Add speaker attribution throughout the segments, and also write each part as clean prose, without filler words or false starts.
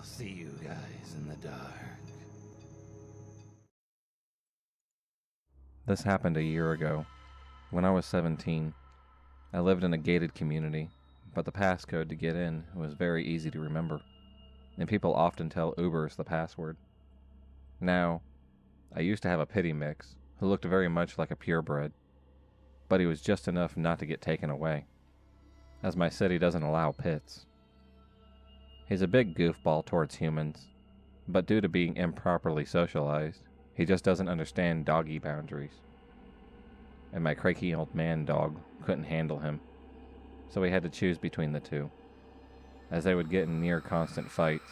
Speaker 1: see you guys in the dark.
Speaker 2: This happened a year ago. When I was 17, I lived in a gated community, but the passcode to get in was very easy to remember, and people often tell Ubers the password. Now, I used to have a pity mix who looked very much like a purebred, but he was just enough not to get taken away, as my city doesn't allow pits. He's a big goofball towards humans, but due to being improperly socialized, he just doesn't understand doggy boundaries. And my cranky old man dog couldn't handle him, so we had to choose between the two, as they would get in near constant fights.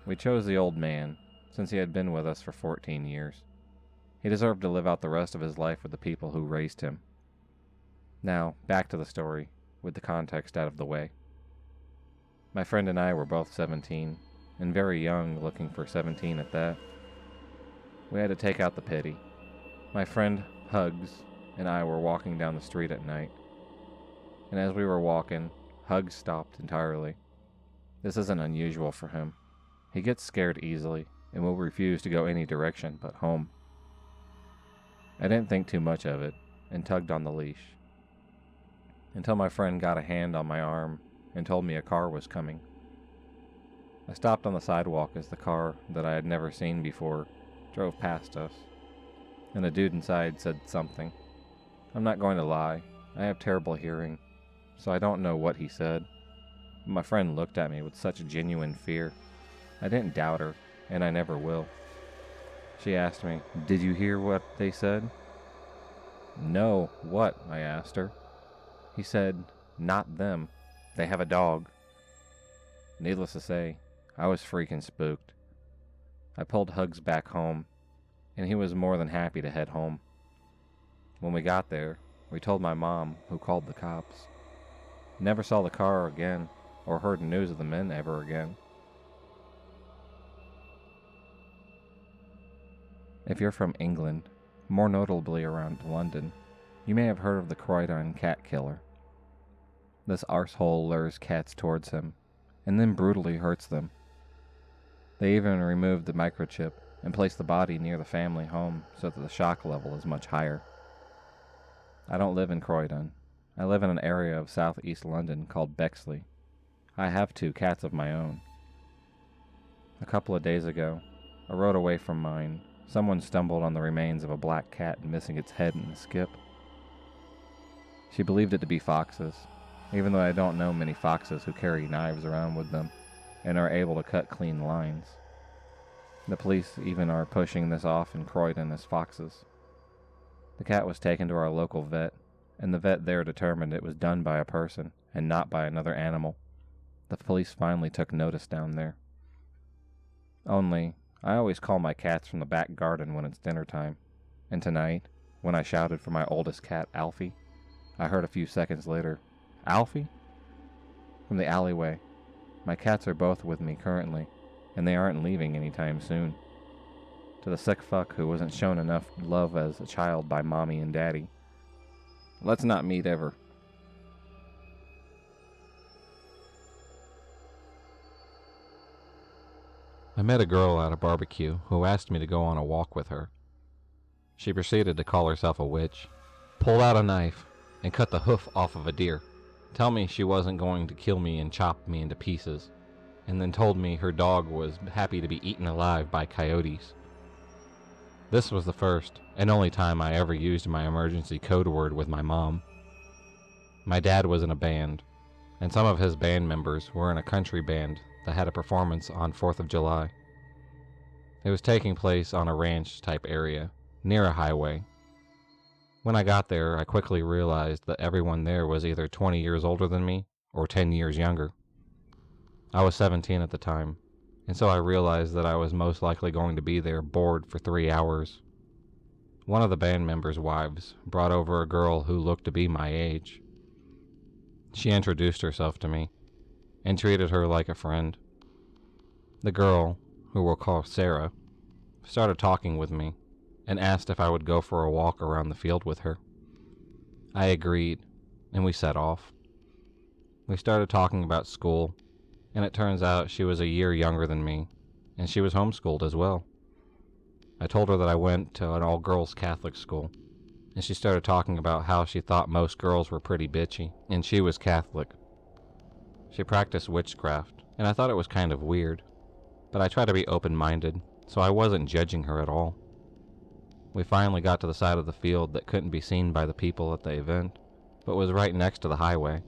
Speaker 2: We chose the old man, since he had been with us for 14 years. He deserved to live out the rest of his life with the people who raised him. Now, back to the story, with the context out of the way. My friend and I were both 17, and very young, looking for 17 at that. We had to take out the pity. My friend, Hugs, and I were walking down the street at night. And as we were walking, Hugs stopped entirely. This isn't unusual for him. He gets scared easily, and will refuse to go any direction but home. I didn't think too much of it, and tugged on the leash, until my friend got a hand on my arm and told me a car was coming. I stopped on the sidewalk as the car that I had never seen before drove past us, and a dude inside said something. I'm not going to lie, I have terrible hearing, so I don't know what he said. But my friend looked at me with such genuine fear. I didn't doubt her, and I never will. She asked me, "Did you hear what they said?" "No, what?" I asked her. He said, "Not them. They have a dog." Needless to say, I was freaking spooked. I pulled Hugs back home, and he was more than happy to head home. When we got there, we told my mom, who called the cops. Never saw the car again, or heard news of the men ever again. If you're from England, more notably around London, you may have heard of the Croydon cat killer. This arsehole lures cats towards him, and then brutally hurts them. They even removed the microchip and placed the body near the family home so that the shock level is much higher. I don't live in Croydon. I live in an area of southeast London called Bexley. I have 2 cats of my own. A couple of days ago, a road away from mine, someone stumbled on the remains of a black cat missing its head in a skip. She believed it to be foxes, even though I don't know many foxes who carry knives around with them and are able to cut clean lines. The police even are pushing this off in Croydon as foxes. The cat was taken to our local vet, and the vet there determined it was done by a person and not by another animal. The police finally took notice down there. Only, I always call my cats from the back garden when it's dinner time, and tonight, when I shouted for my oldest cat, Alfie, I heard a few seconds later, "Alfie?" from the alleyway. My cats are both with me currently, and they aren't leaving anytime soon. To the sick fuck who wasn't shown enough love as a child by mommy and daddy. Let's not meet ever. I met a girl at a barbecue who asked me to go on a walk with her. She proceeded to call herself a witch, pulled out a knife, and cut the hoof off of a deer. Tell me she wasn't going to kill me and chop me into pieces, and then told me her dog was happy to be eaten alive by coyotes. This was the first and only time I ever used my emergency code word with my mom. My dad was in a band, and some of his band members were in a country band that had a performance on 4th of July. It was taking place on a ranch-type area, near a highway. When I got there, I quickly realized that everyone there was either 20 years older than me or 10 years younger. I was 17 at the time, and so I realized that I was most likely going to be there bored for 3 hours. One of the band members' wives brought over a girl who looked to be my age. She introduced herself to me and treated her like a friend. The girl, who we'll call Sarah, started talking with me and asked if I would go for a walk around the field with her. I agreed, and we set off. We started talking about school, and it turns out she was a year younger than me, and she was homeschooled as well. I told her that I went to an all-girls Catholic school, and she started talking about how she thought most girls were pretty bitchy, and she was Catholic. She practiced witchcraft, and I thought it was kind of weird, but I try to be open-minded, so I wasn't judging her at all. We finally got to the side of the field that couldn't be seen by the people at the event, but was right next to the highway.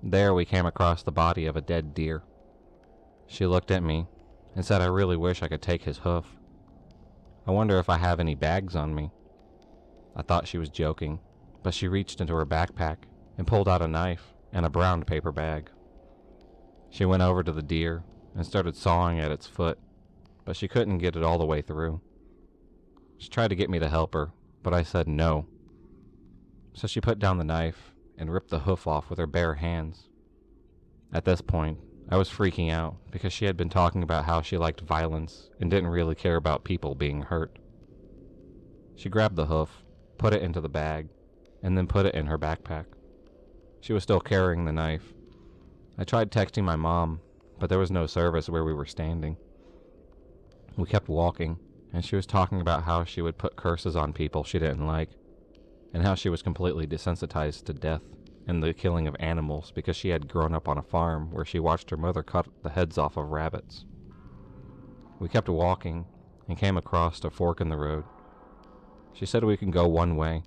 Speaker 2: There we came across the body of a dead deer. She looked at me and said, "I really wish I could take his hoof. I wonder if I have any bags on me." I thought she was joking, but she reached into her backpack and pulled out a knife and a brown paper bag. She went over to the deer and started sawing at its foot, but she couldn't get it all the way through. She tried to get me to help her, but I said no. So she put down the knife and ripped the hoof off with her bare hands. At this point, I was freaking out because she had been talking about how she liked violence and didn't really care about people being hurt. She grabbed the hoof, put it into the bag, and then put it in her backpack. She was still carrying the knife. I tried texting my mom, but there was no service where we were standing. We kept walking, and she was talking about how she would put curses on people she didn't like, and how she was completely desensitized to death and the killing of animals because she had grown up on a farm where she watched her mother cut the heads off of rabbits. We kept walking and came across a fork in the road. She said we can go one way.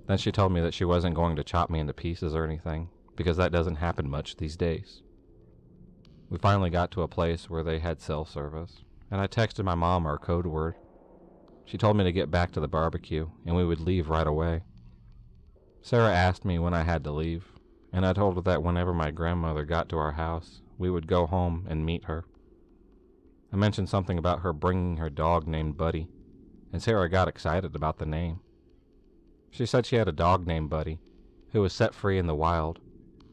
Speaker 2: Then she told me that she wasn't going to chop me into pieces or anything, because that doesn't happen much these days. We finally got to a place where they had cell service, and I texted my mom our code word. She told me to get back to the barbecue, and we would leave right away. Sarah asked me when I had to leave, and I told her that whenever my grandmother got to our house, we would go home and meet her. I mentioned something about her bringing her dog named Buddy, and Sarah got excited about the name. She said she had a dog named Buddy, who was set free in the wild,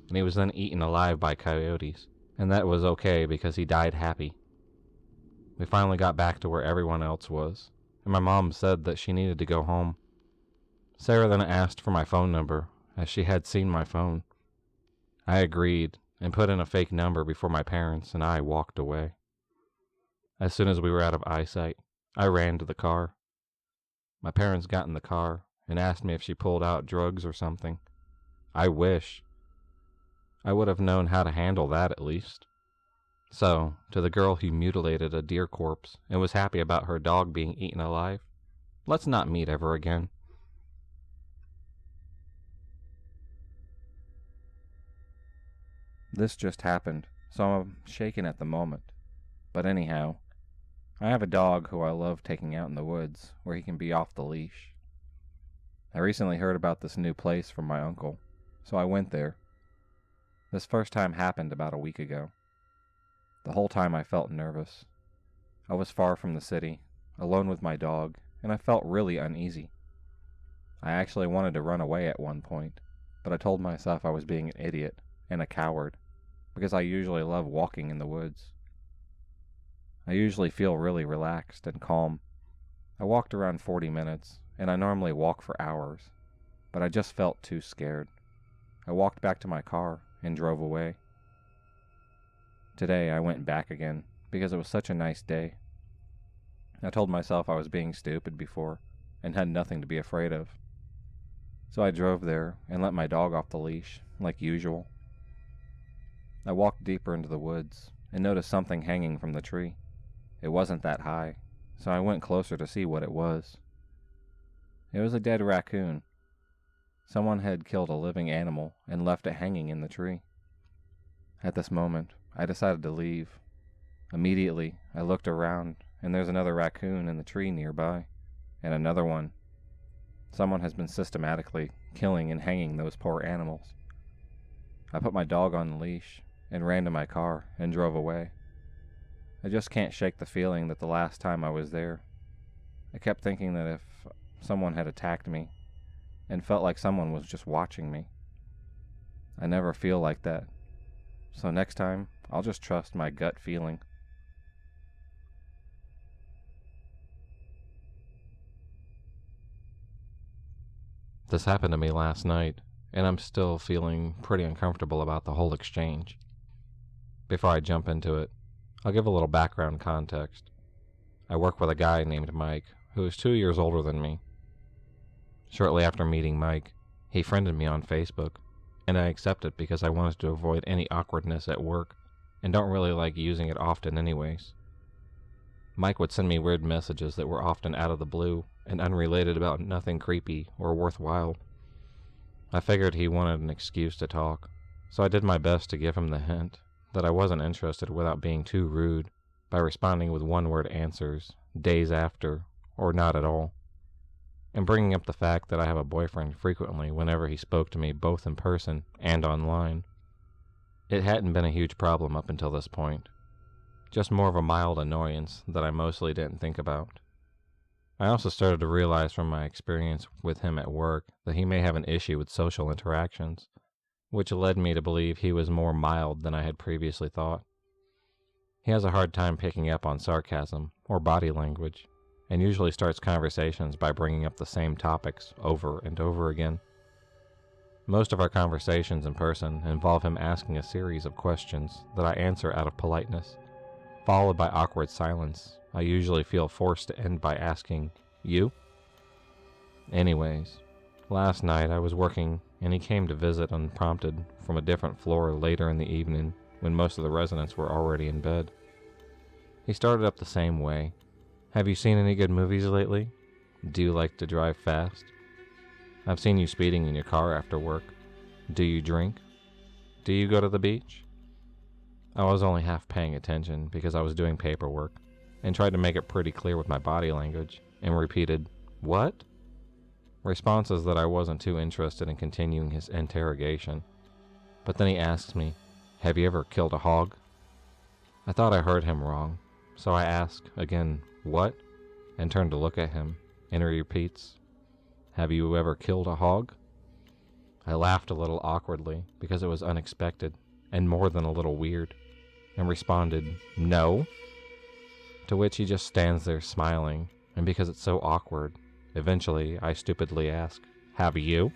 Speaker 2: and he was then eaten alive by coyotes, and that was okay because he died happy. We finally got back to where everyone else was, and my mom said that she needed to go home. Sarah then asked for my phone number, as she had seen my phone. I agreed, and put in a fake number before my parents and I walked away. As soon as we were out of eyesight, I ran to the car. My parents got in the car and asked me if she pulled out drugs or something. I wish. I would have known how to handle that at least. So, to the girl who mutilated a deer corpse and was happy about her dog being eaten alive, let's not meet ever again. This just happened, so I'm shaken at the moment. But anyhow, I have a dog who I love taking out in the woods, where he can be off the leash. I recently heard about this new place from my uncle, so I went there. This first time happened about a week ago. The whole time I felt nervous. I was far from the city, alone with my dog, and I felt really uneasy. I actually wanted to run away at one point, but I told myself I was being an idiot and a coward, because I usually love walking in the woods. I usually feel really relaxed and calm. I walked around 40 minutes, and I normally walk for hours, but I just felt too scared. I walked back to my car and drove away. Today I went back again, because it was such a nice day. I told myself I was being stupid before, and had nothing to be afraid of. So I drove there and let my dog off the leash, like usual. I walked deeper into the woods, and noticed something hanging from the tree. It wasn't that high, so I went closer to see what it was. It was a dead raccoon. Someone had killed a living animal and left it hanging in the tree. At this moment, I decided to leave. Immediately, I looked around, and there's another raccoon in the tree nearby, and another one. Someone has been systematically killing and hanging those poor animals. I put my dog on the leash and ran to my car and drove away. I just can't shake the feeling that the last time I was there, I kept thinking that if someone had attacked me, and felt like someone was just watching me. I never feel like that, so next time, I'll just trust my gut feeling. This happened to me last night, and I'm still feeling pretty uncomfortable about the whole exchange. Before I jump into it, I'll give a little background context. I work with a guy named Mike, who is 2 years older than me. Shortly after meeting Mike, he friended me on Facebook, and I accepted because I wanted to avoid any awkwardness at work and don't really like using it often anyways. Mike would send me weird messages that were often out of the blue and unrelated about nothing creepy or worthwhile. I figured he wanted an excuse to talk, so I did my best to give him the hint that I wasn't interested without being too rude by responding with one-word answers, days after, or not at all, and bringing up the fact that I have a boyfriend frequently whenever he spoke to me both in person and online. It hadn't been a huge problem up until this point, just more of a mild annoyance that I mostly didn't think about. I also started to realize from my experience with him at work that he may have an issue with social interactions, which led me to believe he was more mild than I had previously thought. He has a hard time picking up on sarcasm or body language, and usually starts conversations by bringing up the same topics over and over again. Most of our conversations in person involve him asking a series of questions that I answer out of politeness, followed by awkward silence I usually feel forced to end by asking, "You?" Anyways, last night I was working and he came to visit unprompted from a different floor later in the evening when most of the residents were already in bed. He started up the same way. "Have you seen any good movies lately? Do you like to drive fast? I've seen you speeding in your car after work. Do you drink? Do you go to the beach?" I was only half paying attention because I was doing paperwork and tried to make it pretty clear with my body language and repeated, "What?" Responses that I wasn't too interested in continuing his interrogation. But then he asks me, "Have you ever killed a hog?" I thought I heard him wrong, so I ask again, "What?" and turn to look at him, and he repeats, "Have you ever killed a hog?" I laughed a little awkwardly because it was unexpected and more than a little weird, and responded, "No?" To which he just stands there smiling, and because it's so awkward, eventually I stupidly ask, "Have you?"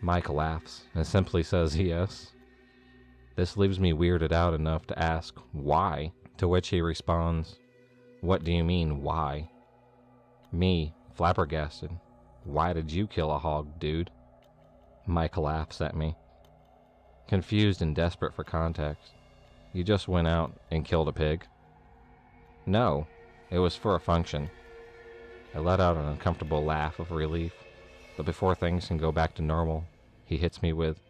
Speaker 2: Mike laughs and simply says yes. This leaves me weirded out enough to ask, "Why?" To which he responds, "What do you mean, why?" Me, flabbergasted. "Why did you kill a hog, dude?" Mike laughs at me. Confused and desperate for context. "You just went out and killed a pig?" "No, it was for a function." I let out an uncomfortable laugh of relief, but before things can go back to normal, he hits me with,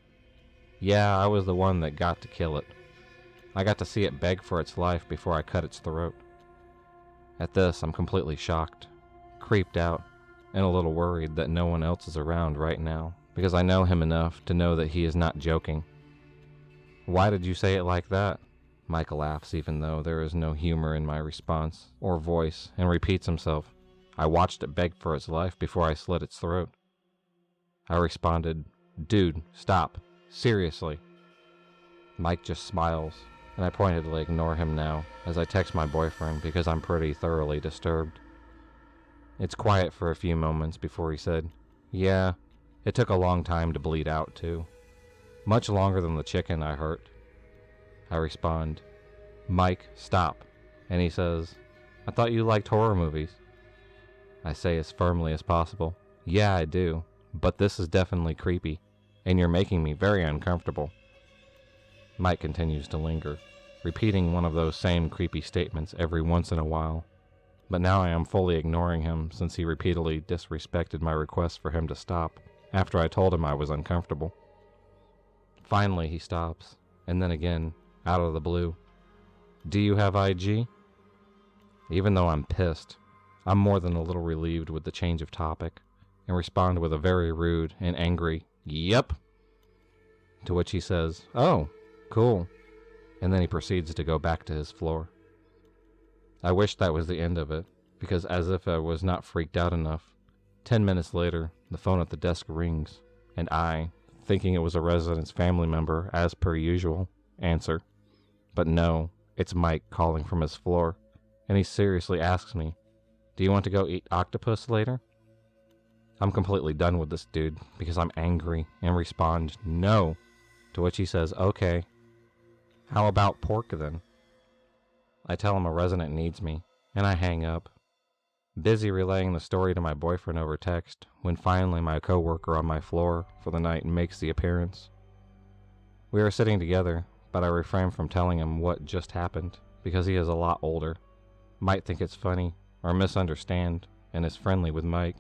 Speaker 2: "Yeah, I was the one that got to kill it. I got to see it beg for its life before I cut its throat." At this, I'm completely shocked, creeped out, and a little worried that no one else is around right now, because I know him enough to know that he is not joking. "Why did you say it like that?" Mike laughs even though there is no humor in my response or voice, and repeats himself, "I watched it beg for its life before I slit its throat." I responded, "Dude, stop. Seriously." Mike just smiles, and I pointedly ignore him now as I text my boyfriend because I'm pretty thoroughly disturbed. It's quiet for a few moments before he said, "Yeah, it took a long time to bleed out too. Much longer than the chicken I hurt." I respond, "Mike, stop." And he says, "I thought you liked horror movies." I say as firmly as possible, "Yeah, I do, but this is definitely creepy, and you're making me very uncomfortable." Mike continues to linger, repeating one of those same creepy statements every once in a while, but now I am fully ignoring him since he repeatedly disrespected my request for him to stop after I told him I was uncomfortable. Finally he stops, and then again, out of the blue, "Do you have IG?" Even though I'm pissed, I'm more than a little relieved with the change of topic, and respond with a very rude and angry, "Yep." To which he says, "Oh, cool," and then he proceeds to go back to his floor. I wish that was the end of it, because as if I was not freaked out enough, 10 minutes later, the phone at the desk rings, and I, thinking it was a resident's family member as per usual, answer. But no, it's Mike calling from his floor, and he seriously asks me, "Do you want to go eat octopus later?" I'm completely done with this dude because I'm angry and respond, "No," to which he says, "Okay."
Speaker 3: How about pork then? I tell him a resident needs me, and I hang up. Busy relaying the story to my boyfriend over text, when finally my coworker on my floor for the night makes the appearance. We are sitting together, but I refrain from telling him what just happened, because he is a lot older, might think it's funny, or misunderstand, and is friendly with Mike.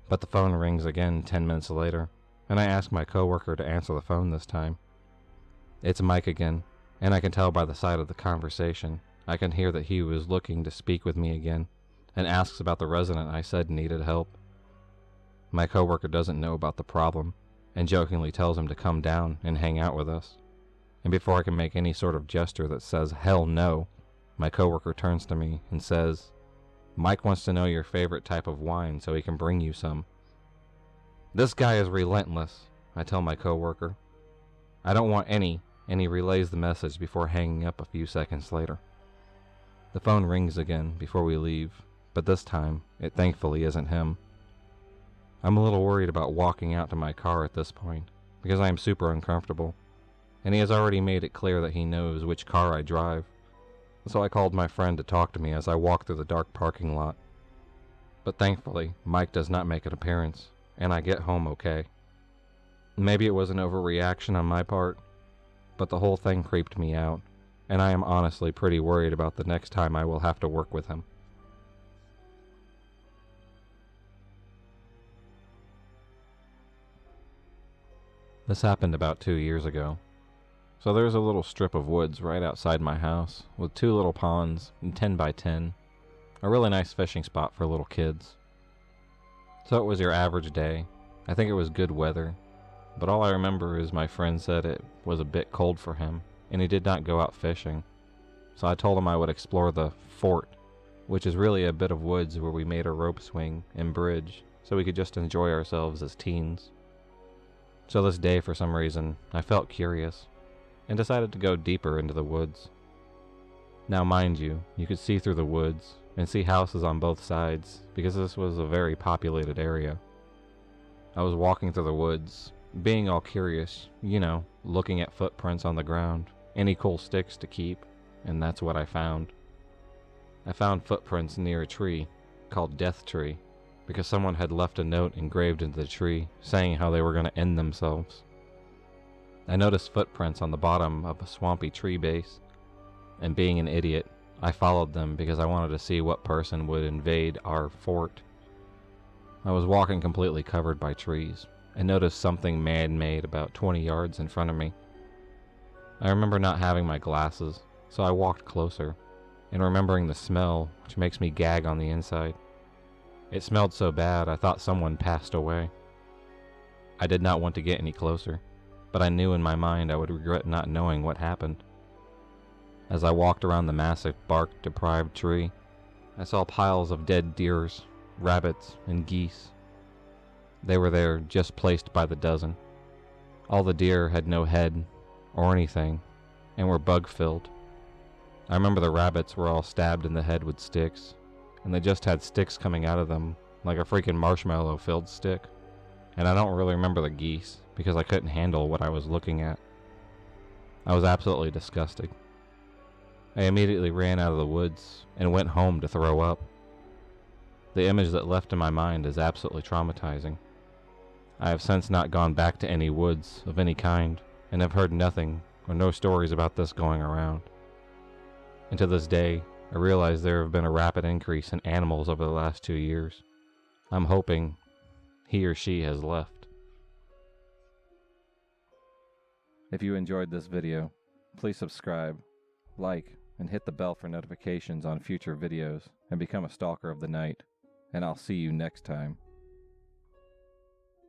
Speaker 3: But the phone rings again 10 minutes later, and I ask my coworker to answer the phone this time. It's Mike again, and I can tell by the side of the conversation. I can hear that he was looking to speak with me again, and asks about the resident I said needed help. My coworker doesn't know about the problem, and jokingly tells him to come down and hang out with us. And before I can make any sort of gesture that says hell no, my coworker turns to me and says, "Mike wants to know your favorite type of wine so he can bring you some." This guy is relentless, I tell my coworker. I don't want any, and he relays the message before hanging up a few seconds later. The phone rings again before we leave, but this time, it thankfully isn't him. I'm a little worried about walking out to my car at this point, because I am super uncomfortable, and he has already made it clear that he knows which car I drive, so I called my friend to talk to me as I walk through the dark parking lot. But thankfully, Mike does not make an appearance, and I get home okay. Maybe it was an overreaction on my part, but the whole thing creeped me out, and I am honestly pretty worried about the next time I will have to work with him. This happened about 2 years ago. So there's a little strip of woods right outside my house with 2 little ponds and 10 by 10, a really nice fishing spot for little kids. So it was your average day. I think it was good weather, but all I remember is my friend said it was a bit cold for him and he did not go out fishing. So I told him I would explore the fort, which is really a bit of woods where we made a rope swing and bridge so we could just enjoy ourselves as teens. So this day, for some reason, I felt curious, and decided to go deeper into the woods. Now mind you, you could see through the woods, and see houses on both sides, because this was a very populated area. I was walking through the woods, being all curious, looking at footprints on the ground, any cool sticks to keep, and that's what I found. I found footprints near a tree, called Death Tree, because someone had left a note engraved into the tree saying how they were going to end themselves. I noticed footprints on the bottom of a swampy tree base, and being an idiot, I followed them because I wanted to see what person would invade our fort. I was walking completely covered by trees, and noticed something man-made about 20 yards in front of me. I remember not having my glasses, so I walked closer, and remembering the smell, which makes me gag on the inside. It smelled so bad I thought someone passed away. I did not want to get any closer, but I knew in my mind I would regret not knowing what happened. As I walked around the massive bark-deprived tree, I saw piles of dead deers, rabbits, and geese. They were there, just placed by the dozen. All the deer had no head or anything, and were bug-filled. I remember the rabbits were all stabbed in the head with sticks, and they just had sticks coming out of them, like a freaking marshmallow-filled stick. And I don't really remember the geese, because I couldn't handle what I was looking at. I was absolutely disgusted. I immediately ran out of the woods, and went home to throw up. The image that left in my mind is absolutely traumatizing. I have since not gone back to any woods of any kind, and have heard nothing or no stories about this going around. And to this day, I realize there have been a rapid increase in animals over the last 2 years. I'm hoping he or she has left.
Speaker 2: If you enjoyed this video, please subscribe, like, and hit the bell for notifications on future videos, and become a stalker of the night. And I'll see you next time.